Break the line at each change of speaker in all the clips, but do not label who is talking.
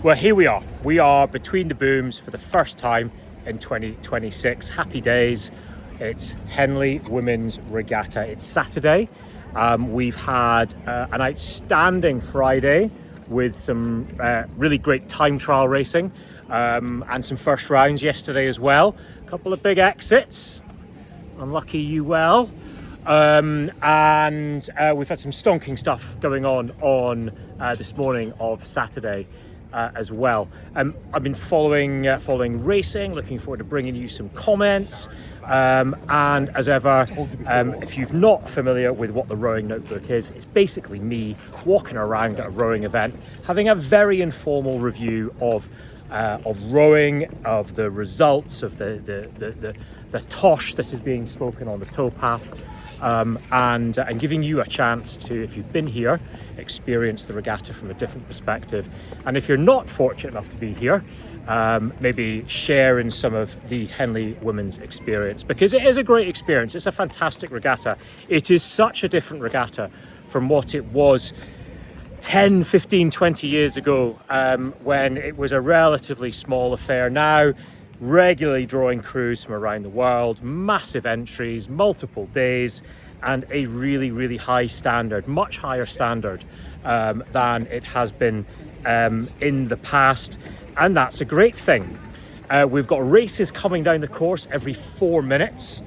Well, here we are. We are between the booms for the first time in 2026. Happy days. It's Henley Women's Regatta. It's Saturday. We've had an outstanding Friday with some really great time trial racing and some first rounds yesterday as well. A couple of big exits. Unlucky you well. And we've had some stonking stuff going on this morning of Saturday as well. I've been following racing, looking forward to bringing you some comments. And as ever, if you're not familiar with what the Rowing Notebook is, it's basically me walking around at a rowing event, having a very informal review of rowing, of the results, of the tosh that is being spoken on the towpath, and giving you a chance to, if you've been here, experience the regatta from a different perspective. And if you're not fortunate enough to be here, maybe share in some of the Henley women's experience, because it is a great experience. It's a fantastic regatta. It is such a different regatta from what it was 10, 15, 20 years ago, when it was a relatively small affair. Now, regularly drawing crews from around the world, massive entries, multiple days, and a really, really high standard, much higher standard than it has been in the past. And that's a great thing. We've got races coming down the course every 4 minutes,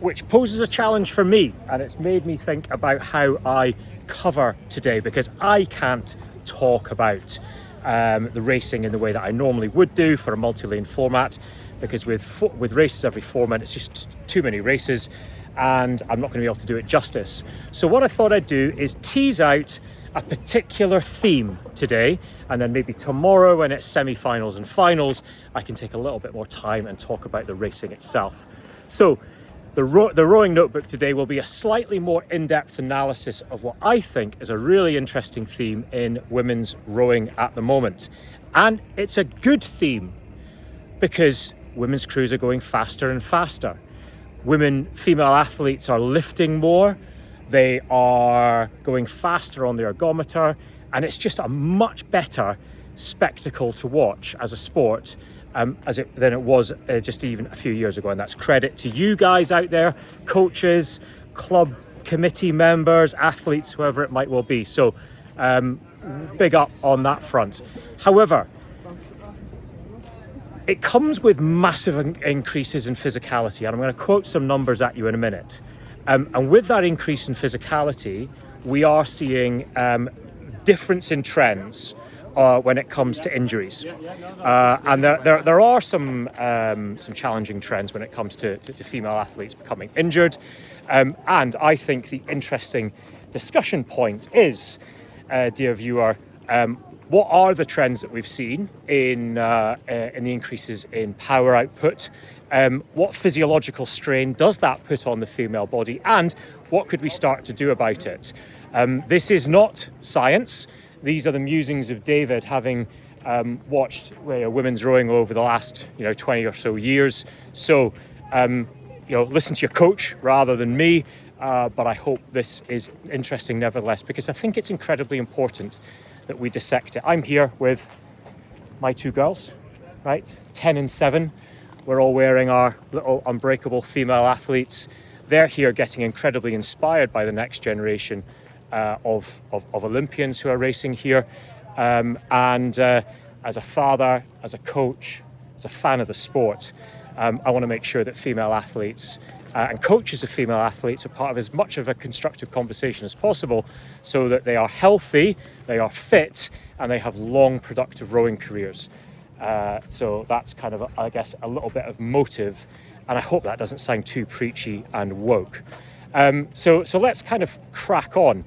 which poses a challenge for me. And it's made me think about how I cover today, because I can't talk about the racing in the way that I normally would do for a multi-lane format, because with races every 4 minutes, just too many races, and I'm not going to be able to do it justice. So what I thought I'd do is tease out a particular theme today, and then maybe tomorrow when it's semi-finals and finals, I can take a little bit more time and talk about the racing itself. So the Rowing Notebook today will be a slightly more in-depth analysis of what I think is a really interesting theme in women's rowing at the moment. And it's a good theme because women's crews are going faster and faster. Female athletes are lifting more. They are going faster on the ergometer, and it's just a much better spectacle to watch as a sport than it was just even a few years ago. And that's credit to you guys out there, coaches, club committee members, athletes, whoever it might well be. So big up on that front. However, it comes with massive increases in physicality, and I'm going to quote some numbers at you in a minute. And with that increase in physicality, we are seeing difference in trends when it comes to injuries, and there are some challenging trends when it comes to female athletes becoming injured. And I think the interesting discussion point is, dear viewer, what are the trends that we've seen in the increases in power output? What physiological strain does that put on the female body, and what could we start to do about it? This is not science. These are the musings of David, having watched women's rowing over the last 20 or so years. So listen to your coach rather than me. But I hope this is interesting nevertheless, because I think it's incredibly important that we dissect it. I'm here with my two girls, right? 10 and 7. We're all wearing our little unbreakable female athletes. They're here getting incredibly inspired by the next generation of Olympians who are racing here. And as a father, as a coach, as a fan of the sport, I want to make sure that female athletes and coaches of female athletes are part of as much of a constructive conversation as possible, so that they are healthy, they are fit, and they have long, productive rowing careers. So that's kind of, I guess, a little bit of motive, and I hope that doesn't sound too preachy and woke. So let's kind of crack on.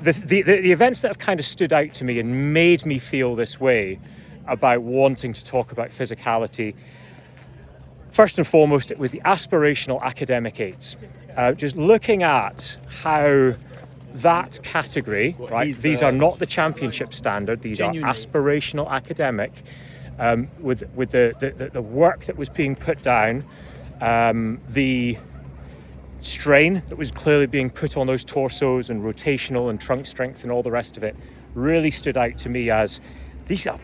The events that have kind of stood out to me and made me feel this way about wanting to talk about physicality, first and foremost, it was the aspirational academic aids. Just looking at how that category, right? These are not the championship standard. These are aspirational academic, with the work that was being put down, the strain that was clearly being put on those torsos and rotational and trunk strength and all the rest of it. really stood out to me as these are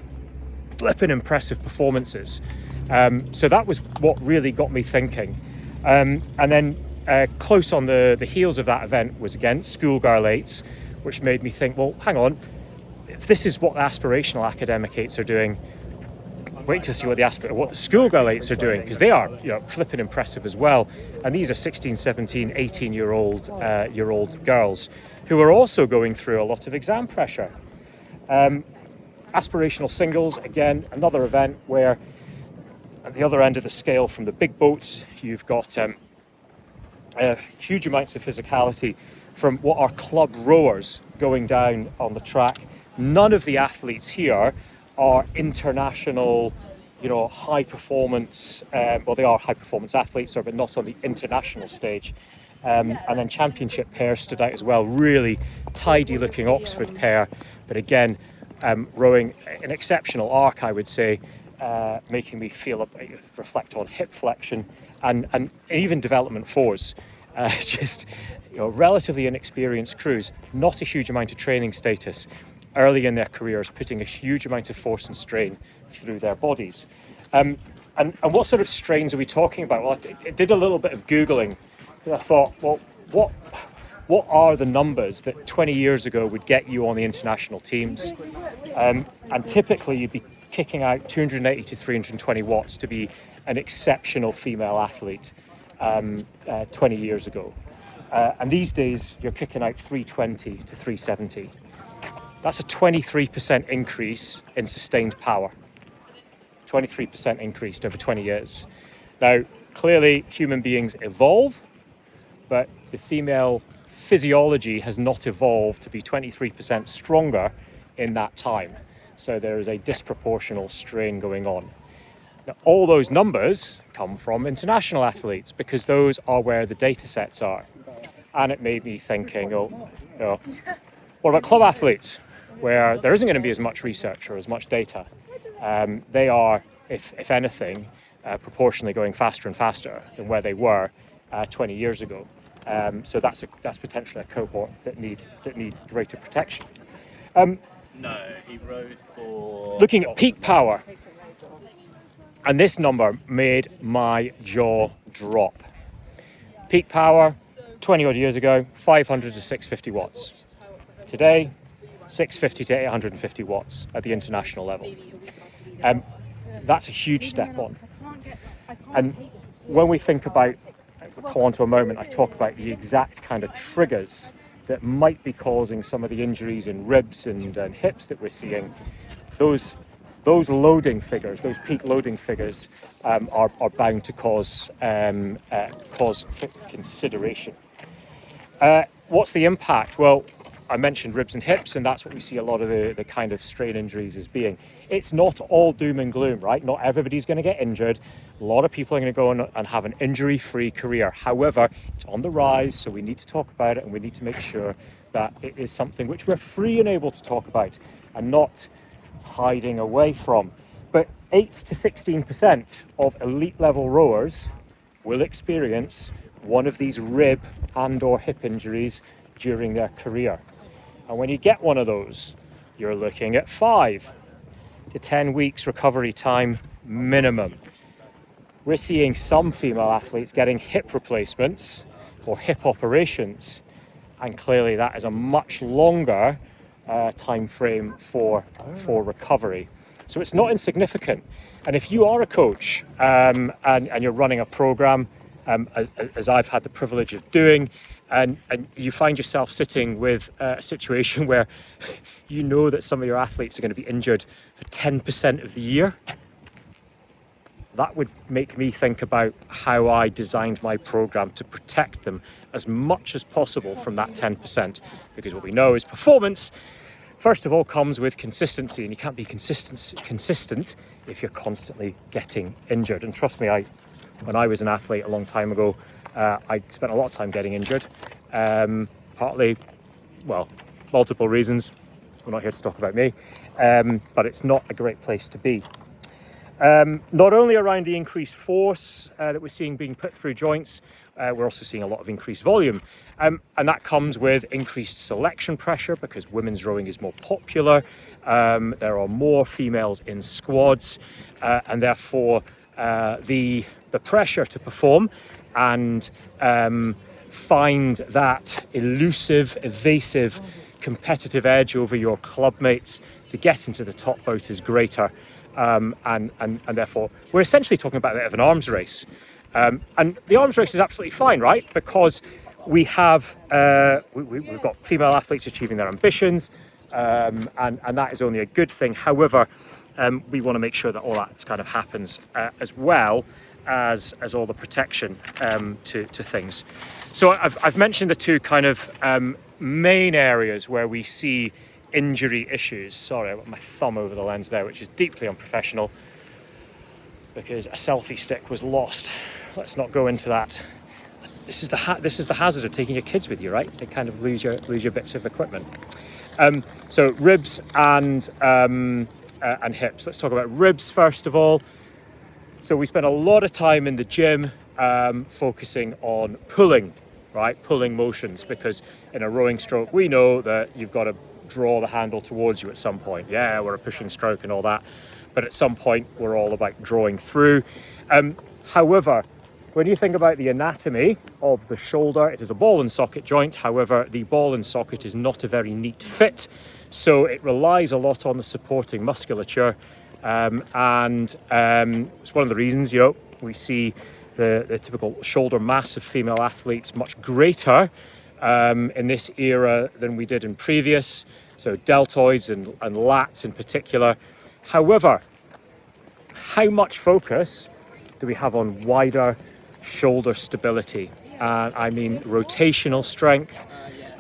flipping impressive performances. So that was what really got me thinking. And then close on the heels of that event was again schoolgirl 8s, which made me think, well, hang on, if this is what the aspirational academic 8s are doing, wait to see what the schoolgirl 8s are doing, because they are, you know, flipping impressive as well. And these are 16, 17, 18-year-old girls who are also going through a lot of exam pressure. Aspirational singles, again, another event where at the other end of the scale from the big boats, you've got huge amounts of physicality from what are club rowers going down on the track. None of the athletes here are international, you know, high performance, well, they are high performance athletes, but not on the international stage. And then championship pairs stood out as well, really tidy looking Oxford pair, but again, rowing an exceptional arc, I would say, making me reflect on hip flexion and even development fours. Just, you know, relatively inexperienced crews, not a huge amount of training status, early in their careers, putting a huge amount of force and strain through their bodies. And what sort of strains are we talking about? Well, I did a little bit of Googling, and I thought, well, what are the numbers that 20 years ago would get you on the international teams? And typically you'd be kicking out 280 to 320 watts to be an exceptional female athlete 20 years ago. And these days you're kicking out 320 to 370. That's a 23% increase in sustained power. 23% increased over 20 years. Now, clearly human beings evolve, but the female physiology has not evolved to be 23% stronger in that time. So there is a disproportional strain going on. Now, all those numbers come from international athletes because those are where the data sets are. And it made me thinking, what about club athletes, where there isn't going to be as much research or as much data? They are, if anything, proportionally going faster and faster than where they were 20 years ago. So that's potentially a cohort that need greater protection.
No, he rode for...
Looking at peak power, and this number made my jaw drop. Peak power, 20 odd years ago, 500 to 650 watts. Today, 650 to 850 watts at the international level. That's a huge step on. And when we think about, we'll come on to a moment, I talk about the exact kind of triggers that might be causing some of the injuries in ribs and hips that we're seeing. Those loading figures, those peak loading figures, are bound to cause consideration. What's the impact? Well, I mentioned ribs and hips, and that's what we see a lot of the kind of strain injuries as being. It's not all doom and gloom, right? Not everybody's going to get injured. A lot of people are going to go on and have an injury-free career. However, it's on the rise, so we need to talk about it, and we need to make sure that it is something which we're free and able to talk about and not hiding away from. But 8 to 16% of elite level rowers will experience one of these rib and or hip injuries during their career. And when you get one of those, you're looking at 5 to 10 weeks recovery time minimum. We're seeing some female athletes getting hip replacements or hip operations, and clearly that is a much longer time frame for recovery. So it's not insignificant. And if you are a coach and you're running a program, as I've had the privilege of doing, and you find yourself sitting with a situation where you know that some of your athletes are going to be injured for 10% of the year, that would make me think about how I designed my program to protect them as much as possible from that 10%. Because what we know is performance, first of all, comes with consistency, and you can't be consistent if you're constantly getting injured. And trust me, when I was an athlete a long time ago, I spent a lot of time getting injured. Partly, well, multiple reasons. We're not here to talk about me, but it's not a great place to be. Not only around the increased force that we're seeing being put through joints, we're also seeing a lot of increased volume. And that comes with increased selection pressure because women's rowing is more popular. There are more females in squads, and therefore the pressure to perform and find that elusive, evasive, competitive edge over your club mates to get into the top boat is greater. And therefore, we're essentially talking about a bit of an arms race. And the arms race is absolutely fine, right? Because we have, we've got female athletes achieving their ambitions, and that is only a good thing. However, we want to make sure that all that kind of happens as well as all the protection to things. So I've mentioned the two kind of main areas where we see injury issues. Sorry, I got my thumb over the lens there, which is deeply unprofessional because a selfie stick was lost. Let's not go into that. This is the hazard of taking your kids with you, right? To kind of lose your bits of equipment. So ribs and hips. Let's talk about ribs first of all. So we spend a lot of time in the gym focusing on pulling, right? Pulling motions, because in a rowing stroke we know that you've got to draw the handle towards you at some point. Yeah, we're a pushing stroke and all that, but at some point we're all about drawing through. However, when you think about the anatomy of the shoulder, it is a ball and socket joint. However, the ball and socket is not a very neat fit, so it relies a lot on the supporting musculature, and it's one of the reasons, you know, we see the typical shoulder mass of female athletes much greater in this era than we did in previous, so deltoids and lats in particular. However, how much focus do we have on wider shoulder stability? I mean rotational strength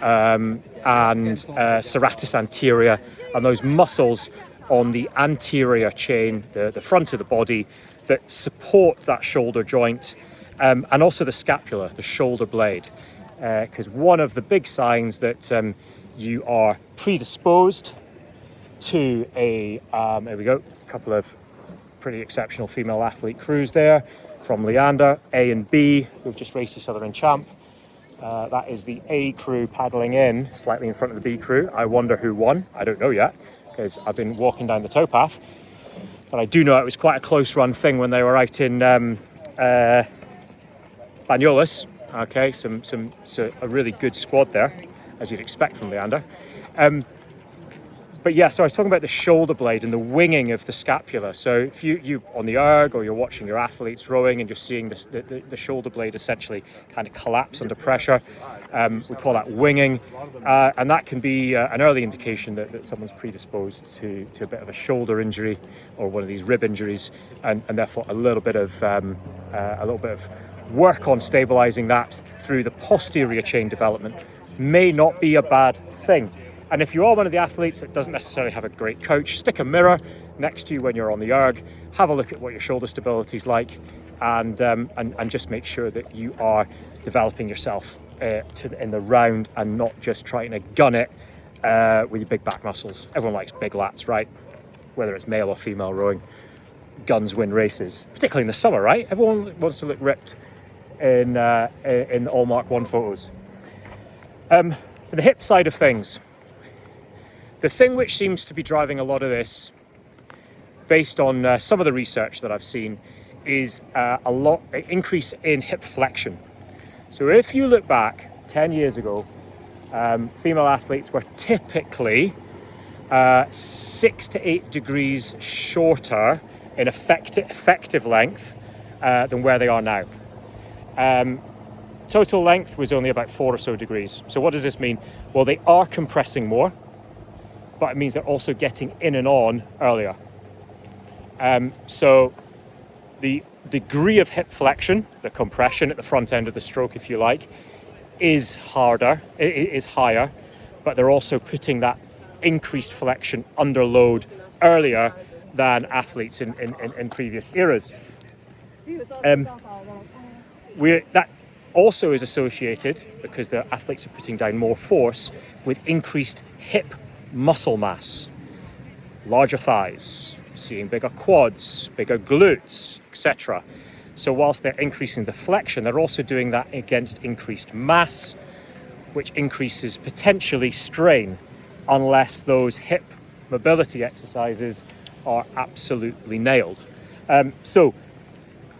and serratus anterior, and those muscles on the anterior chain, the front of the body, that support that shoulder joint, and also the scapula, the shoulder blade. Because one of the big signs that you are predisposed to there we go, a couple of pretty exceptional female athlete crews there from Leander, A and B, who've just raced each other in champ. That is the A crew paddling in, slightly in front of the B crew. I wonder who won. I don't know yet, because I've been walking down the towpath. But I do know it was quite a close run thing when they were out in Banyoles. Okay, so a really good squad there, as you'd expect from Leander. But yeah, so I was talking about the shoulder blade and the winging of the scapula. So if you on the erg, or you're watching your athletes rowing and you're seeing the shoulder blade essentially kind of collapse under pressure, we call that winging. And that can be an early indication that someone's predisposed to a bit of a shoulder injury or one of these rib injuries, and therefore a little bit of work on stabilizing that through the posterior chain development may not be a bad thing. And if you are one of the athletes that doesn't necessarily have a great coach, stick a mirror next to you when you're on the erg, have a look at what your shoulder stability is like, and just make sure that you are developing yourself in the round and not just trying to gun it with your big back muscles. Everyone likes big lats, right? Whether it's male or female rowing, guns win races, particularly in the summer, right? Everyone wants to look ripped in all Mark 1 photos. The hip side of things. The thing which seems to be driving a lot of this, based on some of the research that I've seen, is an increase in hip flexion. So if you look back 10 years ago, female athletes were typically 6 to 8 degrees shorter in effective length than where they are now. Total length was only about 4 or so degrees. So what does this mean? Well, they are compressing more, but it means they're also getting in and on earlier. So the degree of hip flexion, the compression at the front end of the stroke, if you like, is higher, but they're also putting that increased flexion under load earlier than athletes in previous eras. That also is associated, because the athletes are putting down more force, with increased hip muscle mass, larger thighs, seeing bigger quads, bigger glutes, etc. So whilst they're increasing the flexion, they're also doing that against increased mass, which increases potentially strain, unless those hip mobility exercises are absolutely nailed. So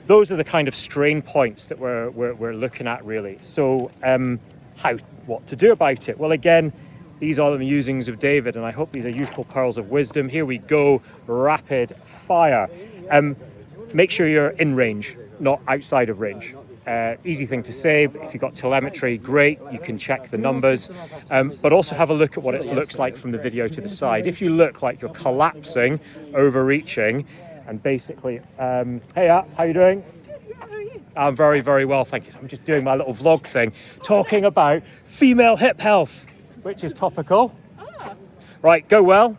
those are the kind of strain points that we're looking at, really. So what to do about it? Well, again, these are the musings of David, and I hope these are useful pearls of wisdom. Here we go, rapid fire. Make sure you're in range, not outside of range. Easy thing to say, but if you've got telemetry, great, you can check the numbers, but also have a look at what it looks like from the video to the side. If you look like you're collapsing, overreaching, and basically, hey, how you doing? I'm very, very well, thank you. I'm just doing my little vlog thing, talking about female hip health, which is topical. Right, go well.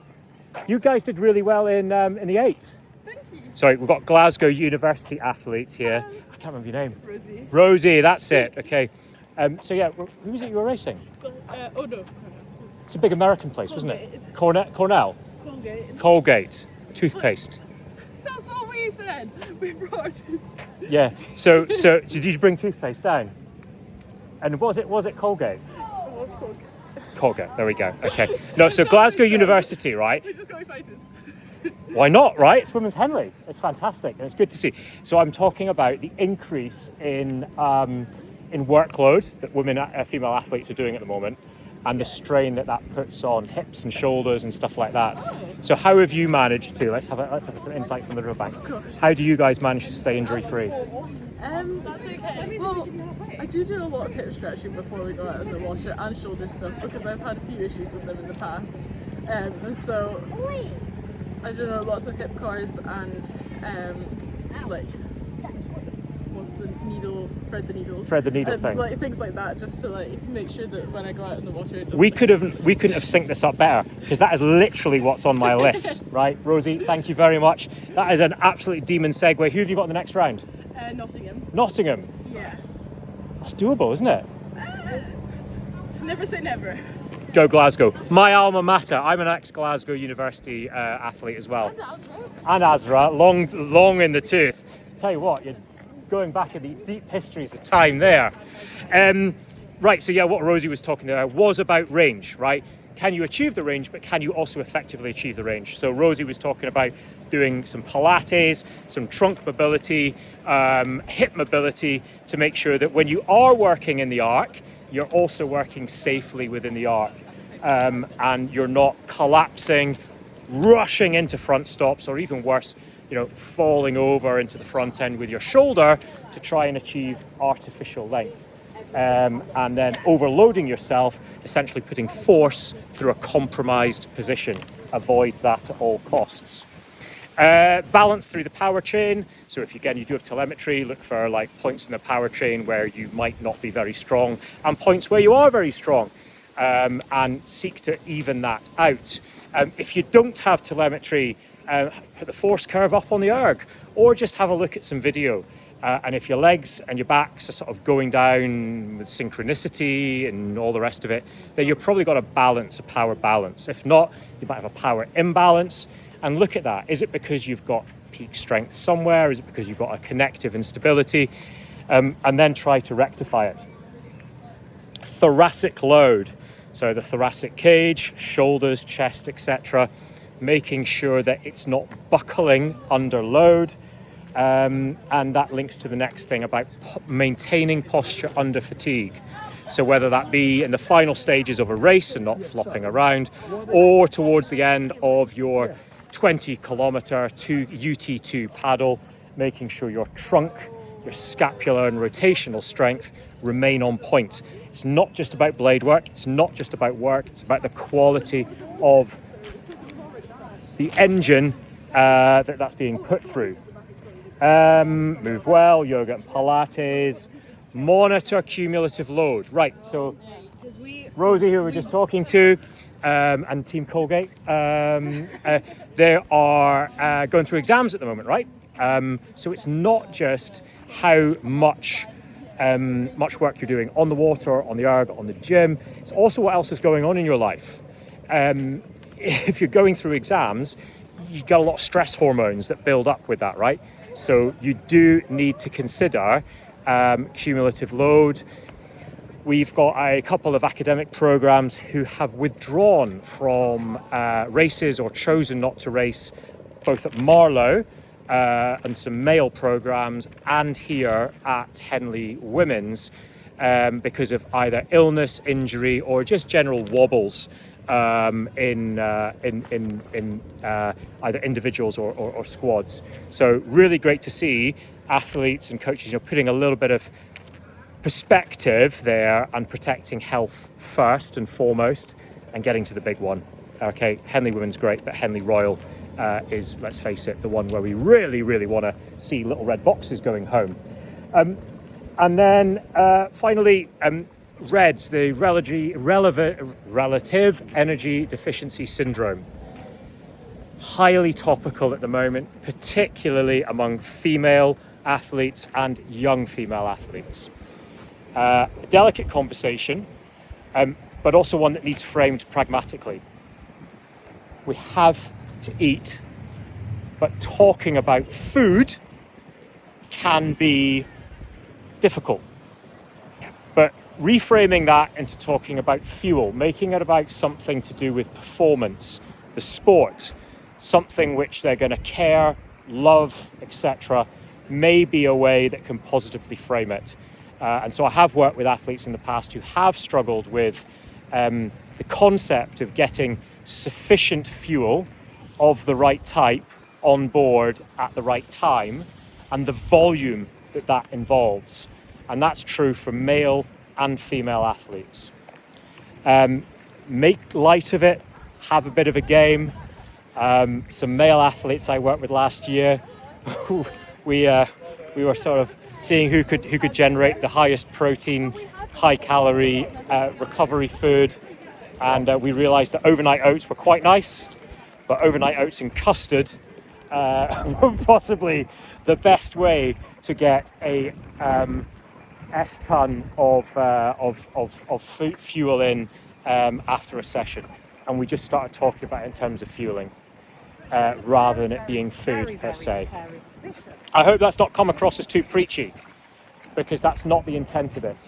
You guys did really well in the 8.
Thank you.
Sorry, we've got Glasgow University athlete here. I can't remember your name.
Rosie.
Rosie, that's it. Okay. So yeah, who was it you were racing?
Oh no, sorry.
It's a big American place, wasn't it?
Colgate.
Cornell.
Colgate.
Colgate. Toothpaste.
That's what we said. We brought it.
Yeah. So did you bring toothpaste down? And was it Colgate?
It was Colgate.
Colgate. There we go. Okay. No. So Glasgow University, right?
We just got excited.
Why not, right? It's Women's Henley. It's fantastic and it's good to see. So I'm talking about the increase in workload that female athletes are doing at the moment, and the strain that puts on hips and shoulders and stuff like that. So how have you managed to? Let's have some insight from the riverbank. How do you guys manage to stay injury free?
That's okay. Well, I do a lot of hip stretching before we go out in the water and shoulder stuff because I've had a few issues with them in the past, and so I do lots of hip cars and like what's the needle, thread the needle thing, like things like that, just to like make sure that when I go out in the water, it
we couldn't have synced this up better, because that is literally what's on my list. Right, Rosie, thank you very much. That is an absolute demon segue. Who have you got in the next round? Nottingham.
Yeah.
That's doable, isn't it?
Never say never.
Go Glasgow. My alma mater. I'm an ex-Glasgow University athlete as well. And Asra, long in the tooth. Tell you what, you're going back in the deep histories of time there. Right, so yeah, what Rosie was talking there was about range, right? Can you achieve the range, but can you also effectively achieve the range? So Rosie was talking about doing some Pilates, some trunk mobility, hip mobility, to make sure that when you are working in the arc, you're also working safely within the arc, and you're not collapsing, rushing into front stops, or even worse, falling over into the front end with your shoulder to try and achieve artificial length, and then overloading yourself, essentially putting force through a compromised position. Avoid that at all costs. Balance through the power chain. So if you do have telemetry, look for like points in the power chain where you might not be very strong and points where you are very strong, and seek to even that out. If you don't have telemetry, put the force curve up on the erg, or just have a look at some video. And if your legs and your backs are sort of going down with synchronicity and all the rest of it, then you've probably got a power balance. If not, you might have a power imbalance. And look at that. Is it because you've got peak strength somewhere? Is it because you've got a connective instability? And then try to rectify it. Thoracic load. So the thoracic cage, shoulders, chest, etc. Making sure that it's not buckling under load. And that links to the next thing about maintaining posture under fatigue. So whether that be in the final stages of a race and not flopping around, or towards the end of your 20-kilometer UT2 paddle, making sure your trunk, your scapular and rotational strength remain on point. It's not just about blade work, it's not just about work, it's about the quality of the engine that's being put through. Move well, yoga and Pilates, monitor cumulative load. Right, so Rosie, who we were just talking to, and Team Colgate, they are going through exams at the moment, right? So it's not just how much work you're doing on the water, on the erg, on the gym. It's also what else is going on in your life. If you're going through exams, you got a lot of stress hormones that build up with that, right? So you do need to consider cumulative load. We've got a couple of academic programs who have withdrawn from races or chosen not to race, both at Marlow and some male programs, and here at Henley Women's, because of either illness, injury, or just general wobbles in either individuals or squads. So really great to see athletes and coaches, putting a little bit of perspective there and protecting health first and foremost, and getting to the big one. Okay, Henley Women's great, but Henley Royal is, let's face it, the one where we really want to see little red boxes going home. And then finally, REDS, the relative energy deficiency syndrome. Highly topical at the moment, particularly among female athletes and young female athletes. A delicate conversation, but also one that needs framed pragmatically. We have to eat, but talking about food can be difficult. But reframing that into talking about fuel, making it about something to do with performance, the sport, something which they're going to care, love, etc., may be a way that can positively frame it. And so I have worked with athletes in the past who have struggled with the concept of getting sufficient fuel of the right type on board at the right time, and the volume that involves. And that's true for male and female athletes. Make light of it, have a bit of a game. Some male athletes I worked with last year, we were sort of seeing who could generate the highest protein, high calorie recovery food, and we realised that overnight oats were quite nice, but overnight oats and custard were possibly the best way to get a S-ton of fuel in after a session. And we just started talking about it in terms of fueling rather than it being food per se. I hope that's not come across as too preachy, because that's not the intent of this.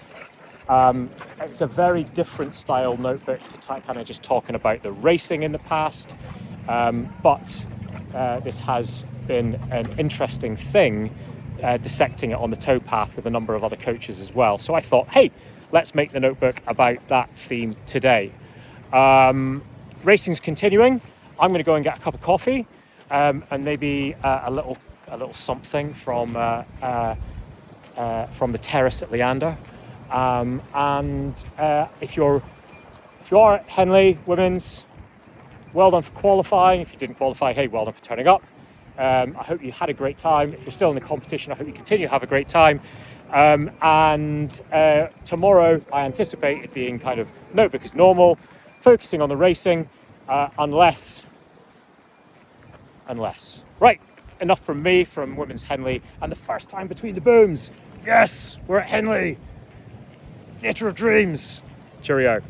It's a very different style notebook to kind of just talking about the racing in the past, but this has been an interesting thing, dissecting it on the towpath with a number of other coaches as well. So I thought, hey, let's make the notebook about that theme today. Racing's continuing. I'm going to go and get a cup of coffee and maybe a little something from the terrace at Leander. And if you are at Henley Women's, well done for qualifying. If you didn't qualify, hey, well done for turning up. I hope you had a great time. If you're still in the competition, I hope you continue to have a great time. And tomorrow, I anticipate it being kind of notebook as normal, focusing on the racing, unless. Right, enough from me, from Women's Henley, and the first time between the booms. Yes, we're at Henley. Theatre of Dreams. Cheerio.